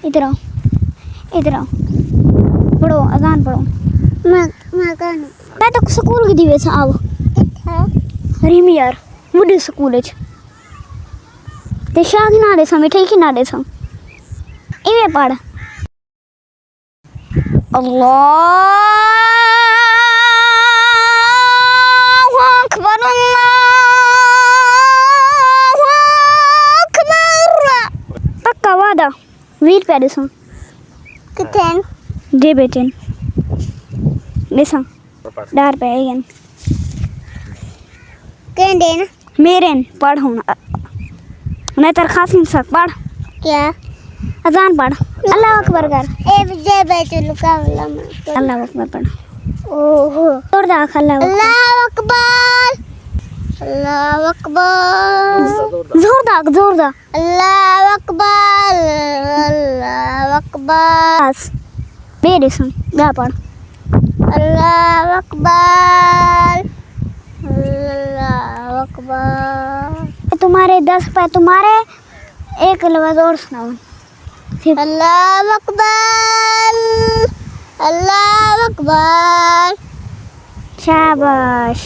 इधर आओ, इधर आओ, पढ़ो अजान पढ़ो। मैं तो स्कूल की दिवे आओ रिम यार वुड स्कूल ते शाह नाड़े सा मिठाई की नाड़े सा इवे पढ़ अल्लाहु अकबर अल्लाहु अकबर। पक्का वादा 20 रुपया दे सा कितने दे बेटे दे सा 10 रुपया है कौन देना मेरे पढ़ हूँ नहीं तर खास सक पढ़ क्या अजान पढ़ अल्लाह अकबर कर ए जय बैठो लुका वाला अल्लाह अकबर पढ़ ओहो जोर दाख अल्लाह अकबर अल्लाह अकबर जोर दाख अल्लाह अकबर अल्लाह अकबर मेरे सुन गा पढ़ अल्लाह अकबर अल्लाह अकबर। तुम्हारे 10 रुपए तुम्हारे एक लफ्ज और सुनाओ अल्लाह अकबर अल्लाह अकबर। शाबाश।